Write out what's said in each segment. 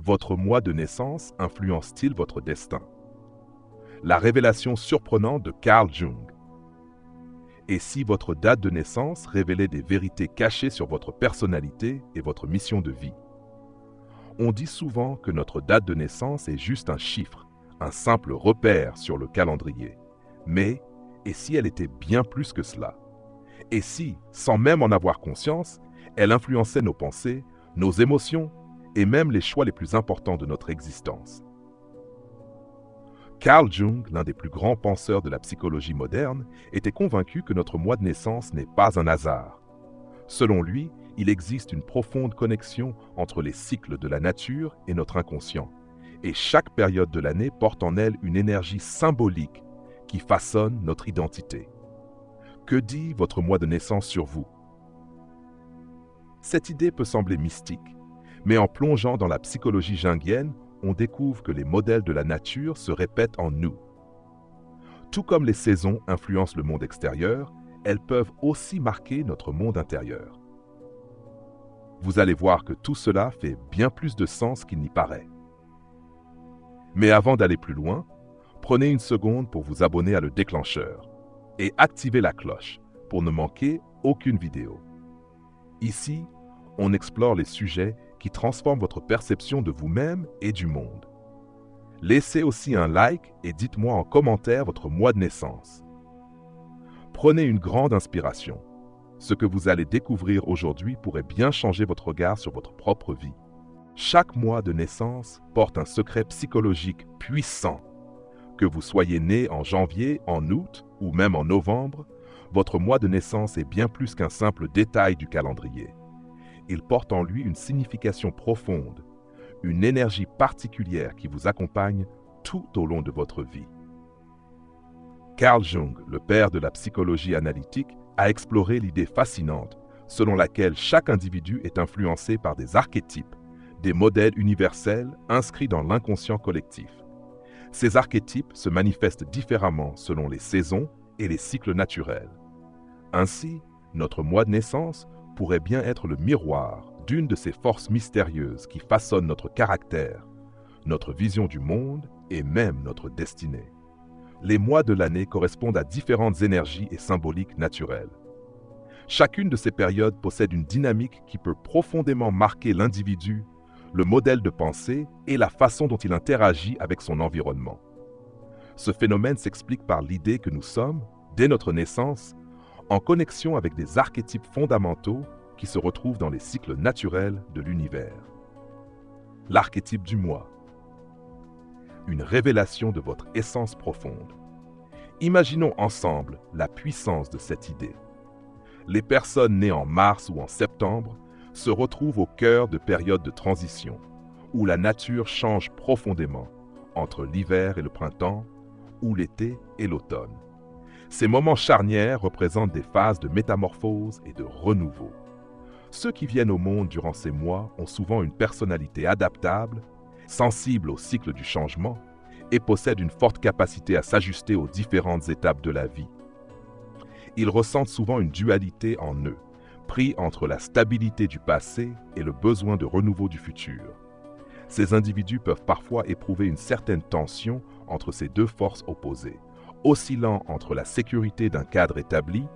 Votre mois de naissance influence-t-il votre destin? La révélation surprenante de Carl Jung. Et si votre date de naissance révélait des vérités cachées sur votre personnalité et votre mission de vie? On dit souvent que notre date de naissance est juste un chiffre, un simple repère sur le calendrier. Mais, et si elle était bien plus que cela? Et si, sans même en avoir conscience, elle influençait nos pensées, nos émotions et même les choix les plus importants de notre existence? Carl Jung, l'un des plus grands penseurs de la psychologie moderne, était convaincu que notre mois de naissance n'est pas un hasard. Selon lui, il existe une profonde connexion entre les cycles de la nature et notre inconscient, et chaque période de l'année porte en elle une énergie symbolique qui façonne notre identité. Que dit votre mois de naissance sur vous? Cette idée peut sembler mystique, mais en plongeant dans la psychologie jungienne, on découvre que les modèles de la nature se répètent en nous. Tout comme les saisons influencent le monde extérieur, elles peuvent aussi marquer notre monde intérieur. Vous allez voir que tout cela fait bien plus de sens qu'il n'y paraît. Mais avant d'aller plus loin, prenez une seconde pour vous abonner à Le Déclencheur et activez la cloche pour ne manquer aucune vidéo. Ici, on explore les sujets qui transforment votre perception de vous-même et du monde. Laissez aussi un like et dites-moi en commentaire votre mois de naissance. Prenez une grande inspiration. Ce que vous allez découvrir aujourd'hui pourrait bien changer votre regard sur votre propre vie. Chaque mois de naissance porte un secret psychologique puissant. Que vous soyez né en janvier, en août ou même en novembre, votre mois de naissance est bien plus qu'un simple détail du calendrier. Il porte en lui une signification profonde, une énergie particulière qui vous accompagne tout au long de votre vie. Carl Jung, le père de la psychologie analytique, a exploré l'idée fascinante selon laquelle chaque individu est influencé par des archétypes, des modèles universels inscrits dans l'inconscient collectif. Ces archétypes se manifestent différemment selon les saisons et les cycles naturels. Ainsi, notre mois de naissance pourrait bien être le miroir d'une de ces forces mystérieuses qui façonnent notre caractère, notre vision du monde et même notre destinée. Les mois de l'année correspondent à différentes énergies et symboliques naturelles. Chacune de ces périodes possède une dynamique qui peut profondément marquer l'individu, le modèle de pensée et la façon dont il interagit avec son environnement. Ce phénomène s'explique par l'idée que nous sommes, dès notre naissance, en connexion avec des archétypes fondamentaux qui se retrouvent dans les cycles naturels de l'univers. L'archétype du moi. Une révélation de votre essence profonde. Imaginons ensemble la puissance de cette idée. Les personnes nées en mars ou en septembre se retrouvent au cœur de périodes de transition, où la nature change profondément, entre l'hiver et le printemps, ou l'été et l'automne. Ces moments charnières représentent des phases de métamorphose et de renouveau. Ceux qui viennent au monde durant ces mois ont souvent une personnalité adaptable, sensible au cycle du changement et possèdent une forte capacité à s'ajuster aux différentes étapes de la vie. Ils ressentent souvent une dualité en eux, pris entre la stabilité du passé et le besoin de renouveau du futur. Ces individus peuvent parfois éprouver une certaine tension entre ces deux forces opposées, oscillant entre la sécurité d'un cadre établi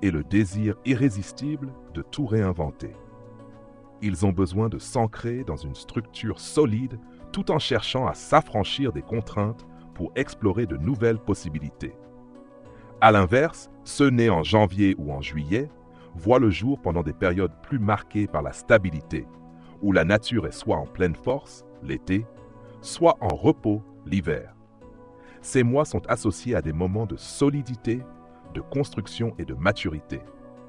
et le désir irrésistible de tout réinventer. Ils ont besoin de s'ancrer dans une structure solide tout en cherchant à s'affranchir des contraintes pour explorer de nouvelles possibilités. À l'inverse, ceux nés en janvier ou en juillet voient le jour pendant des périodes plus marquées par la stabilité, où la nature est soit en pleine force, l'été, soit en repos, l'hiver. Ces mois sont associés à des moments de solidité, de construction et de maturité.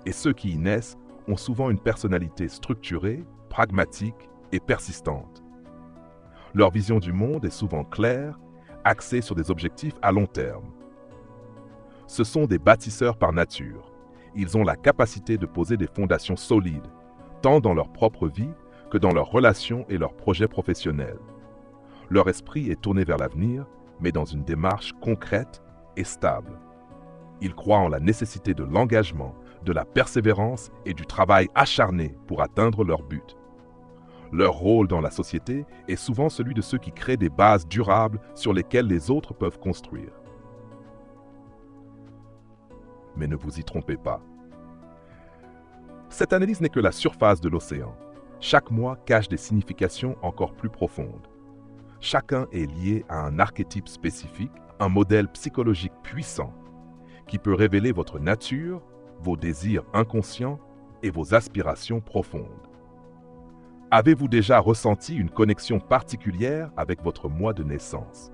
Et ceux qui y naissent ont souvent une personnalité structurée, pragmatique et persistante. Leur vision du monde est souvent claire, axée sur des objectifs à long terme. Ce sont des bâtisseurs par nature. Ils ont la capacité de poser des fondations solides, tant dans leur propre vie que dans leurs relations et leurs projets professionnels. Leur esprit est tourné vers l'avenir, mais dans une démarche concrète et stable. Ils croient en la nécessité de l'engagement, de la persévérance et du travail acharné pour atteindre leur but. Leur rôle dans la société est souvent celui de ceux qui créent des bases durables sur lesquelles les autres peuvent construire. Mais ne vous y trompez pas. Cette analyse n'est que la surface de l'océan. Chaque mois cache des significations encore plus profondes. Chacun est lié à un archétype spécifique, un modèle psychologique puissant qui peut révéler votre nature, vos désirs inconscients et vos aspirations profondes. Avez-vous déjà ressenti une connexion particulière avec votre mois de naissance?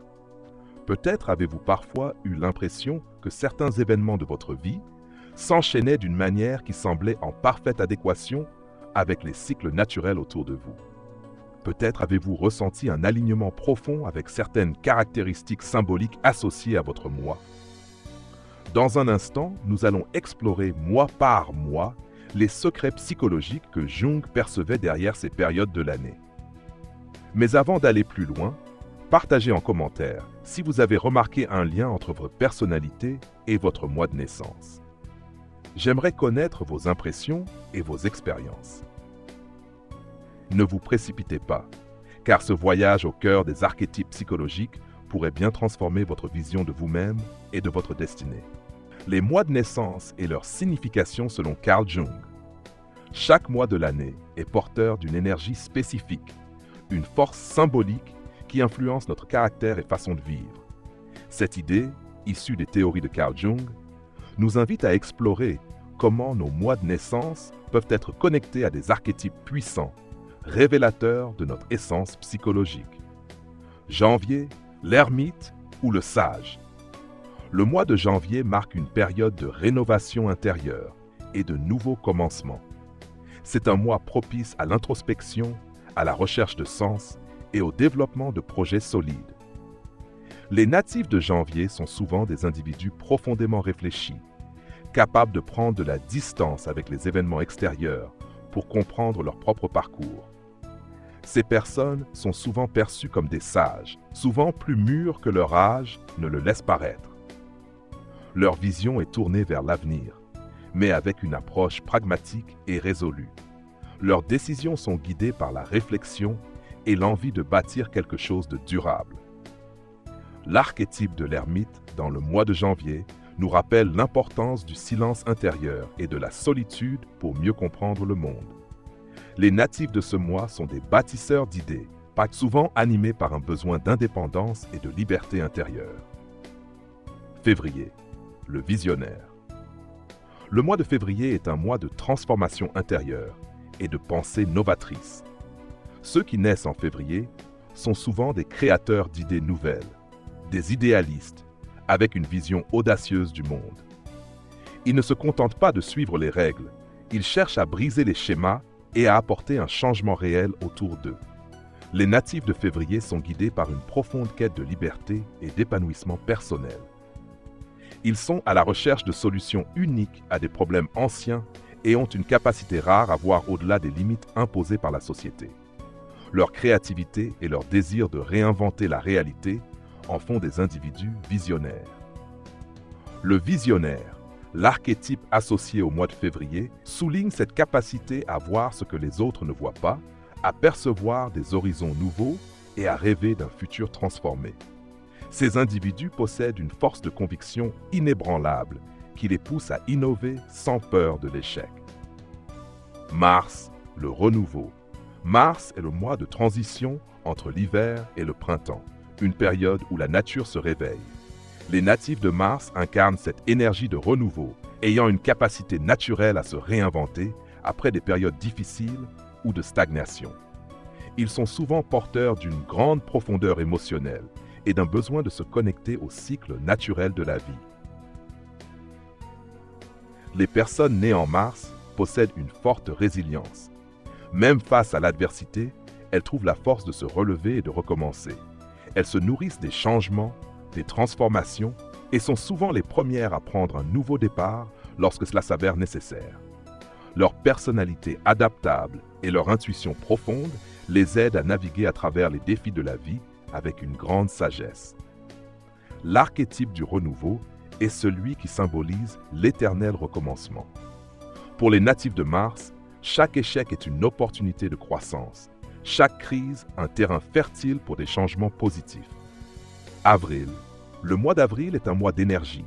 Peut-être avez-vous parfois eu l'impression que certains événements de votre vie s'enchaînaient d'une manière qui semblait en parfaite adéquation avec les cycles naturels autour de vous. Peut-être avez-vous ressenti un alignement profond avec certaines caractéristiques symboliques associées à votre mois. Dans un instant, nous allons explorer mois par mois les secrets psychologiques que Jung percevait derrière ces périodes de l'année. Mais avant d'aller plus loin, partagez en commentaire si vous avez remarqué un lien entre votre personnalité et votre mois de naissance. J'aimerais connaître vos impressions et vos expériences. Ne vous précipitez pas, car ce voyage au cœur des archétypes psychologiques pourrait bien transformer votre vision de vous-même et de votre destinée. Les mois de naissance et leur signification selon Carl Jung. Chaque mois de l'année est porteur d'une énergie spécifique, une force symbolique qui influence notre caractère et façon de vivre. Cette idée, issue des théories de Carl Jung, nous invite à explorer comment nos mois de naissance peuvent être connectés à des archétypes puissants, révélateurs de notre essence psychologique. Janvier, l'ermite ou le sage. Le mois de janvier marque une période de rénovation intérieure et de nouveaux commencements. C'est un mois propice à l'introspection, à la recherche de sens et au développement de projets solides. Les natifs de janvier sont souvent des individus profondément réfléchis, capables de prendre de la distance avec les événements extérieurs pour comprendre leur propre parcours. Ces personnes sont souvent perçues comme des sages, souvent plus mûrs que leur âge ne le laisse paraître. Leur vision est tournée vers l'avenir, mais avec une approche pragmatique et résolue. Leurs décisions sont guidées par la réflexion et l'envie de bâtir quelque chose de durable. L'archétype de l'ermite dans le mois de janvier nous rappelle l'importance du silence intérieur et de la solitude pour mieux comprendre le monde. Les natifs de ce mois sont des bâtisseurs d'idées, souvent animés par un besoin d'indépendance et de liberté intérieure. Février, le visionnaire. Le mois de février est un mois de transformation intérieure et de pensée novatrice. Ceux qui naissent en février sont souvent des créateurs d'idées nouvelles, des idéalistes, avec une vision audacieuse du monde. Ils ne se contentent pas de suivre les règles, ils cherchent à briser les schémas et à apporter un changement réel autour d'eux. Les natifs de février sont guidés par une profonde quête de liberté et d'épanouissement personnel. Ils sont à la recherche de solutions uniques à des problèmes anciens et ont une capacité rare à voir au-delà des limites imposées par la société. Leur créativité et leur désir de réinventer la réalité en font des individus visionnaires. Le visionnaire, l'archétype associé au mois de février, souligne cette capacité à voir ce que les autres ne voient pas, à percevoir des horizons nouveaux et à rêver d'un futur transformé. Ces individus possèdent une force de conviction inébranlable qui les pousse à innover sans peur de l'échec. Mars, le renouveau. Mars est le mois de transition entre l'hiver et le printemps, une période où la nature se réveille. Les natifs de Mars incarnent cette énergie de renouveau, ayant une capacité naturelle à se réinventer après des périodes difficiles ou de stagnation. Ils sont souvent porteurs d'une grande profondeur émotionnelle et d'un besoin de se connecter au cycle naturel de la vie. Les personnes nées en Mars possèdent une forte résilience. Même face à l'adversité, elles trouvent la force de se relever et de recommencer. Elles se nourrissent des changements, des transformations et sont souvent les premières à prendre un nouveau départ lorsque cela s'avère nécessaire. Leur personnalité adaptable et leur intuition profonde les aident à naviguer à travers les défis de la vie avec une grande sagesse. L'archétype du renouveau est celui qui symbolise l'éternel recommencement. Pour les natifs de Mars, chaque échec est une opportunité de croissance. Chaque crise, un terrain fertile pour des changements positifs. Avril. Le mois d'avril est un mois d'énergie,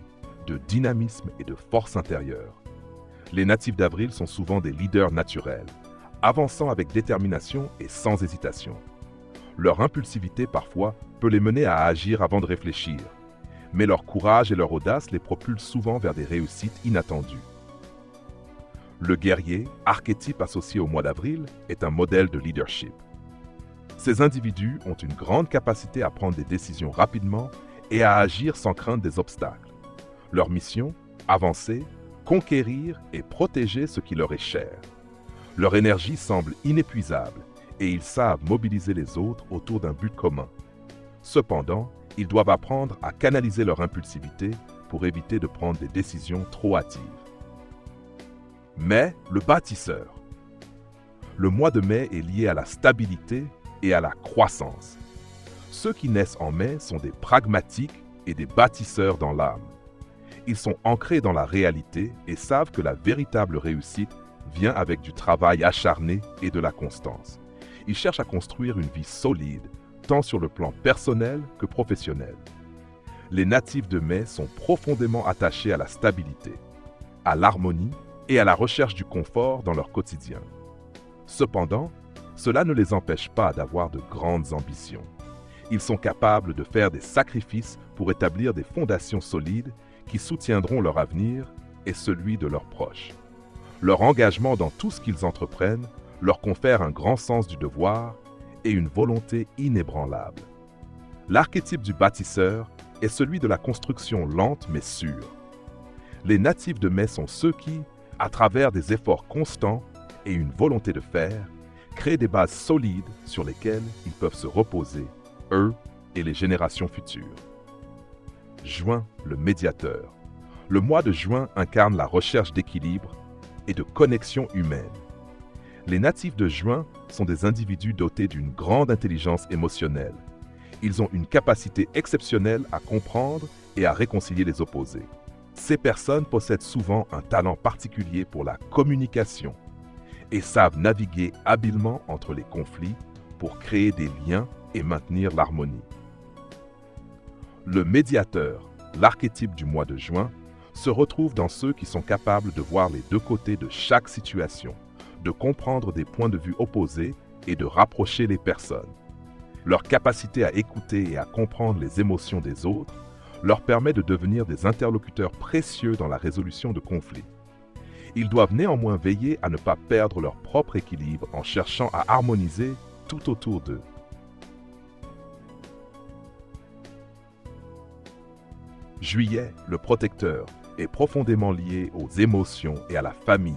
de dynamisme et de force intérieure. Les natifs d'avril sont souvent des leaders naturels, avançant avec détermination et sans hésitation. Leur impulsivité parfois peut les mener à agir avant de réfléchir, mais leur courage et leur audace les propulsent souvent vers des réussites inattendues. Le guerrier, archétype associé au mois d'avril, est un modèle de leadership. Ces individus ont une grande capacité à prendre des décisions rapidement et à agir sans craindre des obstacles. Leur mission, avancer, conquérir et protéger ce qui leur est cher. Leur énergie semble inépuisable et ils savent mobiliser les autres autour d'un but commun. Cependant, ils doivent apprendre à canaliser leur impulsivité pour éviter de prendre des décisions trop hâtives. Mai, le bâtisseur. Le mois de mai est lié à la stabilité et à la croissance. Ceux qui naissent en mai sont des pragmatiques et des bâtisseurs dans l'âme. Ils sont ancrés dans la réalité et savent que la véritable réussite vient avec du travail acharné et de la constance. Ils cherchent à construire une vie solide, tant sur le plan personnel que professionnel. Les natifs de mai sont profondément attachés à la stabilité, à l'harmonie et à la recherche du confort dans leur quotidien. Cependant, cela ne les empêche pas d'avoir de grandes ambitions. Ils sont capables de faire des sacrifices pour établir des fondations solides qui soutiendront leur avenir et celui de leurs proches. Leur engagement dans tout ce qu'ils entreprennent leur confère un grand sens du devoir et une volonté inébranlable. L'archétype du bâtisseur est celui de la construction lente mais sûre. Les natifs de mai sont ceux qui, à travers des efforts constants et une volonté de faire, créent des bases solides sur lesquelles ils peuvent se reposer, eux et les générations futures. Juin, le médiateur. Le mois de juin incarne la recherche d'équilibre et de connexion humaine. Les natifs de juin sont des individus dotés d'une grande intelligence émotionnelle. Ils ont une capacité exceptionnelle à comprendre et à réconcilier les opposés. Ces personnes possèdent souvent un talent particulier pour la communication et savent naviguer habilement entre les conflits pour créer des liens et maintenir l'harmonie. Le médiateur, l'archétype du mois de juin, se retrouve dans ceux qui sont capables de voir les deux côtés de chaque situation, de comprendre des points de vue opposés et de rapprocher les personnes. Leur capacité à écouter et à comprendre les émotions des autres leur permet de devenir des interlocuteurs précieux dans la résolution de conflits. Ils doivent néanmoins veiller à ne pas perdre leur propre équilibre en cherchant à harmoniser tout autour d'eux. Juillet, le protecteur, est profondément lié aux émotions et à la famille.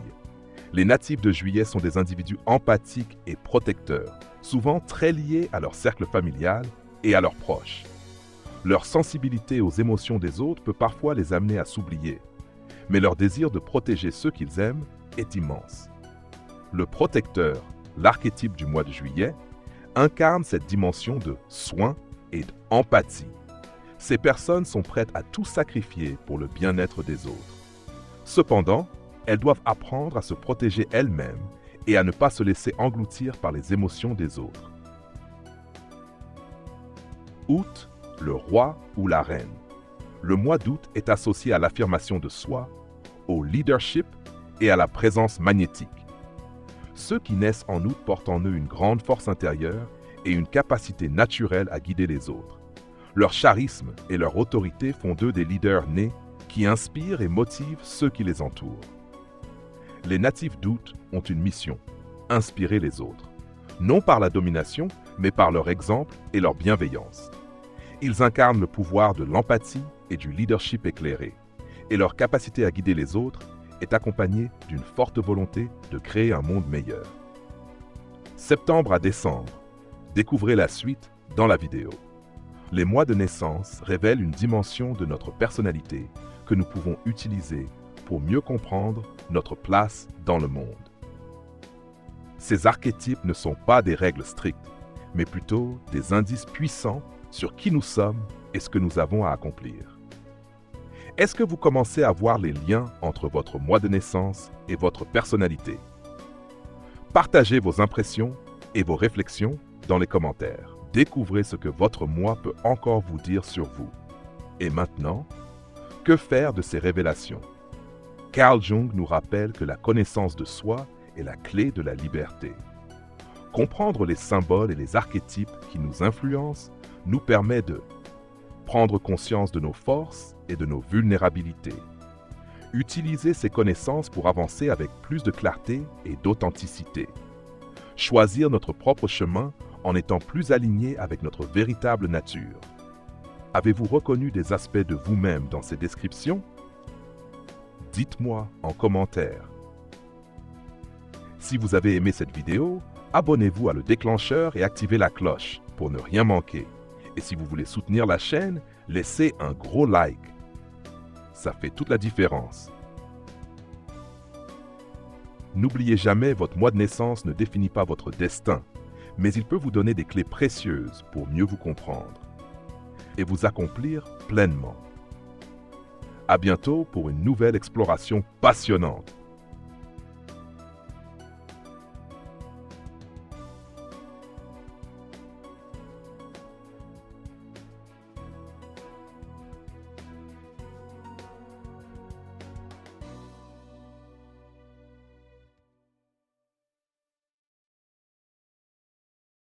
Les natifs de Juillet sont des individus empathiques et protecteurs, souvent très liés à leur cercle familial et à leurs proches. Leur sensibilité aux émotions des autres peut parfois les amener à s'oublier, mais leur désir de protéger ceux qu'ils aiment est immense. Le protecteur, l'archétype du mois de juillet, incarne cette dimension de soin et d'empathie. Ces personnes sont prêtes à tout sacrifier pour le bien-être des autres. Cependant, elles doivent apprendre à se protéger elles-mêmes et à ne pas se laisser engloutir par les émotions des autres. Août, le roi ou la reine. Le mois d'août est associé à l'affirmation de soi, au leadership et à la présence magnétique. Ceux qui naissent en août portent en eux une grande force intérieure et une capacité naturelle à guider les autres. Leur charisme et leur autorité font d'eux des leaders nés qui inspirent et motivent ceux qui les entourent. Les natifs d'août ont une mission, inspirer les autres, non par la domination, mais par leur exemple et leur bienveillance. Ils incarnent le pouvoir de l'empathie et du leadership éclairé, et leur capacité à guider les autres est accompagnée d'une forte volonté de créer un monde meilleur. Septembre à décembre, découvrez la suite dans la vidéo. Les mois de naissance révèlent une dimension de notre personnalité que nous pouvons utiliser pour mieux comprendre notre place dans le monde. Ces archétypes ne sont pas des règles strictes, mais plutôt des indices puissants sur qui nous sommes et ce que nous avons à accomplir. Est-ce que vous commencez à voir les liens entre votre mois de naissance et votre personnalité? Partagez vos impressions et vos réflexions dans les commentaires. Découvrez ce que votre moi peut encore vous dire sur vous. Et maintenant, que faire de ces révélations? Carl Jung nous rappelle que la connaissance de soi est la clé de la liberté. Comprendre les symboles et les archétypes qui nous influencent nous permet de prendre conscience de nos forces et de nos vulnérabilités. Utiliser ces connaissances pour avancer avec plus de clarté et d'authenticité. Choisir notre propre chemin en étant plus aligné avec notre véritable nature. Avez-vous reconnu des aspects de vous-même dans ces descriptions? Dites-moi en commentaire. Si vous avez aimé cette vidéo, abonnez-vous à Le Déclencheur et activez la cloche pour ne rien manquer. Et si vous voulez soutenir la chaîne, laissez un gros like. Ça fait toute la différence. N'oubliez jamais, votre mois de naissance ne définit pas votre destin, mais il peut vous donner des clés précieuses pour mieux vous comprendre et vous accomplir pleinement. À bientôt pour une nouvelle exploration passionnante.